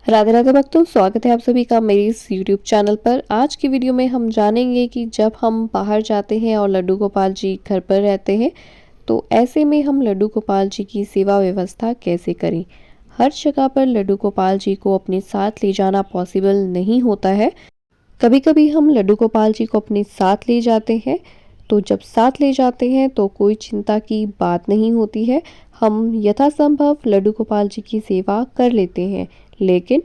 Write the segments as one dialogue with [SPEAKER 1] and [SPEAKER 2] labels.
[SPEAKER 1] राधे राधे भक्तों, स्वागत है आप सभी का मेरे इस YouTube चैनल पर। आज की वीडियो में हम जानेंगे कि जब हम बाहर जाते हैं और लड्डू गोपाल जी घर पर रहते हैं तो ऐसे में हम लड्डू गोपाल जी की सेवा व्यवस्था कैसे करें। हर जगह पर लड्डू गोपाल जी को अपने साथ ले जाना पॉसिबल नहीं होता है। कभी कभी हम लड्डू गोपाल जी को अपने साथ ले जाते हैं, तो जब साथ ले जाते हैं तो कोई चिंता की बात नहीं होती है। हम यथासंभव लड्डू गोपाल जी की सेवा कर लेते हैं। लेकिन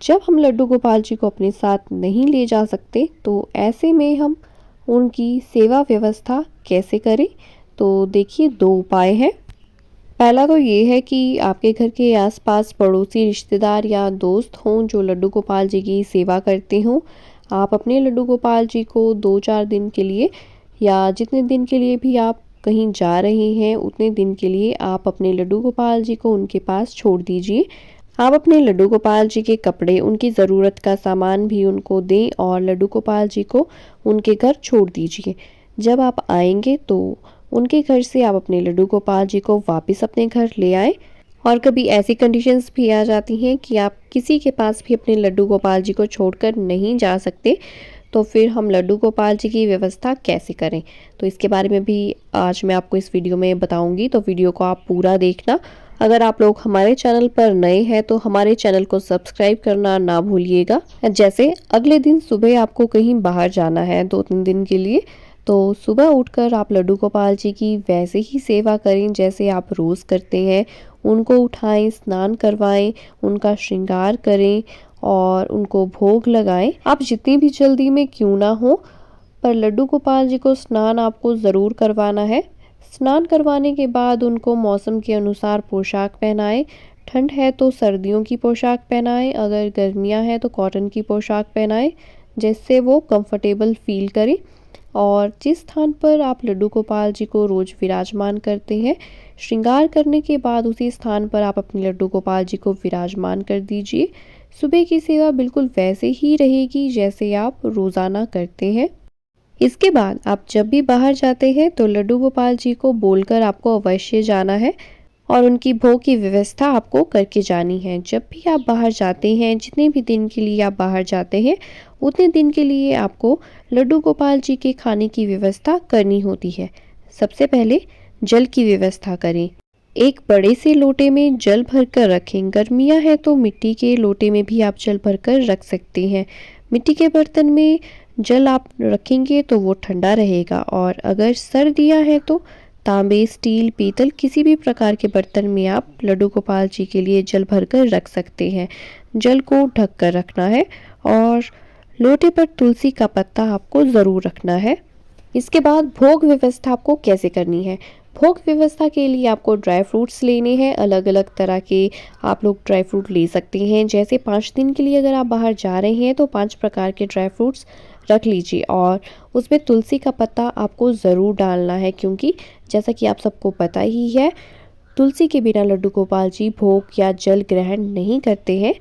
[SPEAKER 1] जब हम लड्डू गोपाल जी को अपने साथ नहीं ले जा सकते तो ऐसे में हम उनकी सेवा व्यवस्था कैसे करें। तो देखिए, दो उपाय हैं। पहला तो ये है कि आपके घर के आसपास पड़ोसी रिश्तेदार या दोस्त हों जो लड्डू गोपाल जी की सेवा करते हों। आप अपने लड्डू गोपाल जी को 2-4 दिन के लिए या जितने दिन के लिए भी आप कहीं जा रहे हैं उतने दिन के लिए आप अपने लड्डू गोपाल जी को उनके पास छोड़ दीजिए। आप अपने लड्डू गोपाल जी के कपड़े, उनकी ज़रूरत का सामान भी उनको दें और लड्डू गोपाल जी को उनके घर छोड़ दीजिए। जब आप आएंगे तो उनके घर से आप अपने लड्डू गोपाल जी को वापस अपने घर ले आएं। और कभी ऐसी कंडीशंस भी आ जाती हैं कि आप किसी के पास भी अपने लड्डू गोपाल जी को छोड़कर नहीं जा सकते, तो फिर हम लड्डू गोपाल जी की व्यवस्था कैसे करें, तो इसके बारे में भी आज मैं आपको इस वीडियो में बताऊंगी। तो वीडियो को आप पूरा देखना। अगर आप लोग हमारे चैनल पर नए हैं तो हमारे चैनल को सब्सक्राइब करना ना भूलिएगा। जैसे अगले दिन सुबह आपको कहीं बाहर जाना है 2-3 दिन के लिए, तो सुबह उठकर आप लड्डू गोपाल जी की वैसे ही सेवा करें जैसे आप रोज़ करते हैं। उनको उठाएं, स्नान करवाएं, उनका श्रृंगार करें और उनको भोग लगाएं। आप जितनी भी जल्दी में क्यों ना हो, पर लड्डू गोपाल जी को स्नान आपको ज़रूर करवाना है। स्नान करवाने के बाद उनको मौसम के अनुसार पोशाक पहनाएं। ठंड है तो सर्दियों की पोशाक पहनाएं, अगर गर्मियां हैं तो कॉटन की पोशाक पहनाएं जिससे वो कंफर्टेबल फील करें। और जिस स्थान पर आप लड्डू गोपाल जी को रोज़ विराजमान करते हैं, श्रृंगार करने के बाद उसी स्थान पर आप अपने लड्डू गोपाल जी को विराजमान कर दीजिए। सुबह की सेवा बिल्कुल वैसे ही रहेगी जैसे आप रोज़ाना करते हैं। इसके बाद आप जब भी बाहर जाते हैं तो लड्डू गोपाल जी को बोलकर आपको अवश्य जाना है और उनकी भोग की व्यवस्था आपको करके जानी है। जब भी आप बाहर जाते हैं, जितने भी दिन के लिए आप बाहर जाते हैं उतने दिन के लिए आपको लड्डू गोपाल जी के खाने की व्यवस्था करनी होती है। सबसे पहले जल की व्यवस्था करें। एक बड़े से लोटे में जल भरकर रखें। गर्मियां हैं तो मिट्टी के लोटे में भी आप जल भरकर रख सकते हैं। मिट्टी के बर्तन में जल आप रखेंगे तो वो ठंडा रहेगा, और अगर सर्दियां हैं तो तांबे, स्टील, पीतल किसी भी प्रकार के बर्तन में आप लड्डू गोपाल जी के लिए जल भरकर रख सकते हैं। जल को ढक कर रखना है और लोटे पर तुलसी का पत्ता आपको ज़रूर रखना है। इसके बाद भोग व्यवस्था आपको कैसे करनी है। भोग व्यवस्था के लिए आपको ड्राई फ्रूट्स लेने हैं। अलग अलग तरह के आप लोग ड्राई फ्रूट ले सकते हैं। जैसे 5 दिन के लिए अगर आप बाहर जा रहे हैं तो 5 प्रकार के ड्राई फ्रूट्स रख लीजिए और उसमें तुलसी का पत्ता आपको ज़रूर डालना है, क्योंकि जैसा कि आप सबको पता ही है, तुलसी के बिना लड्डू गोपाल जी भोग या जल ग्रहण नहीं करते हैं।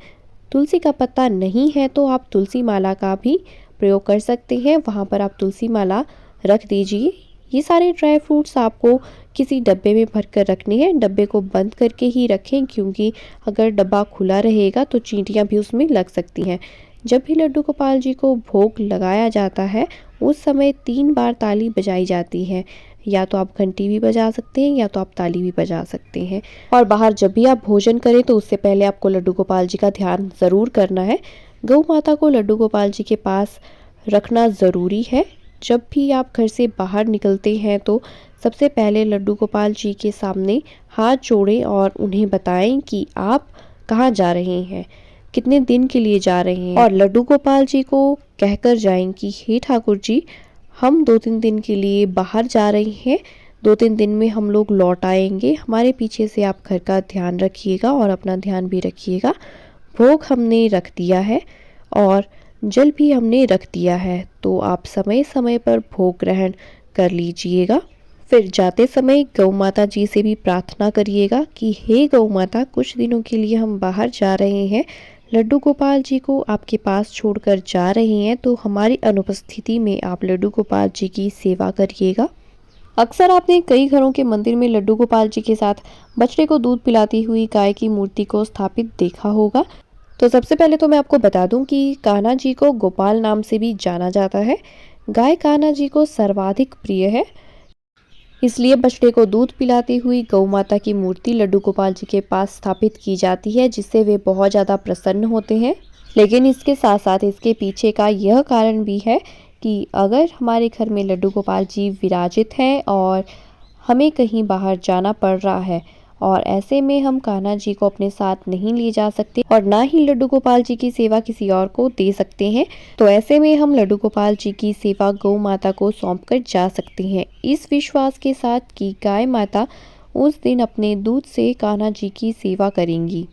[SPEAKER 1] तुलसी का पत्ता नहीं है तो आप तुलसी माला का भी प्रयोग कर सकते हैं, वहाँ पर आप तुलसी माला रख दीजिए। ये सारे ड्राई फ्रूट्स आपको किसी डब्बे में भर कर रखने हैं। डब्बे को बंद करके ही रखें, क्योंकि अगर डब्बा खुला रहेगा तो चींटियाँ भी उसमें लग सकती हैं। जब भी लड्डू गोपाल जी को भोग लगाया जाता है उस समय 3 बार ताली बजाई जाती है। या तो आप घंटी भी बजा सकते हैं या तो आप ताली भी बजा सकते हैं। और बाहर जब भी आप भोजन करें तो उससे पहले आपको लड्डू गोपाल जी का ध्यान ज़रूर करना है। गौ माता को लड्डू गोपाल जी के पास रखना ज़रूरी है। जब भी आप घर से बाहर निकलते हैं तो सबसे पहले लड्डू गोपाल जी के सामने हाथ जोड़ें और उन्हें बताएं कि आप कहाँ जा रहे हैं, कितने दिन के लिए जा रहे हैं, और लड्डू गोपाल जी को कहकर जाएं कि हे ठाकुर जी, हम 2-3 दिन के लिए बाहर जा रहे हैं, 2-3 दिन में हम लोग लौट आएंगे, हमारे पीछे से आप घर का ध्यान रखिएगा और अपना ध्यान भी रखिएगा। भोग हमने रख दिया है और जल भी हमने रख दिया है, तो आप समय समय पर भोग ग्रहण कर लीजिएगा। फिर जाते समय गौ माता जी से भी प्रार्थना करिएगा कि हे गौ माता, कुछ दिनों के लिए हम बाहर जा रहे हैं, लड्डू गोपाल जी को आपके पास छोड़कर जा रहे हैं, तो हमारी अनुपस्थिति में आप लड्डू गोपाल जी की सेवा करिएगा। अक्सर आपने कई घरों के मंदिर में लड्डू गोपाल जी के साथ बछड़े को दूध पिलाती हुई गाय की मूर्ति को स्थापित देखा होगा। तो सबसे पहले तो मैं आपको बता दूं कि कान्हा जी को गोपाल नाम से भी जाना जाता है। गाय कान्हा जी को सर्वाधिक प्रिय है, इसलिए बछड़े को दूध पिलाती हुई गौ माता की मूर्ति लड्डू गोपाल जी के पास स्थापित की जाती है, जिससे वे बहुत ज़्यादा प्रसन्न होते हैं। लेकिन इसके साथ साथ इसके पीछे का यह कारण भी है कि अगर हमारे घर में लड्डू गोपाल जी विराजित हैं और हमें कहीं बाहर जाना पड़ रहा है और ऐसे में हम कान्हा जी को अपने साथ नहीं ले जा सकते और ना ही लड्डू गोपाल जी की सेवा किसी और को दे सकते हैं, तो ऐसे में हम लड्डू गोपाल जी की सेवा गौ माता को सौंप कर जा सकते हैं, इस विश्वास के साथ कि गाय माता उस दिन अपने दूध से कान्हा जी की सेवा करेंगी।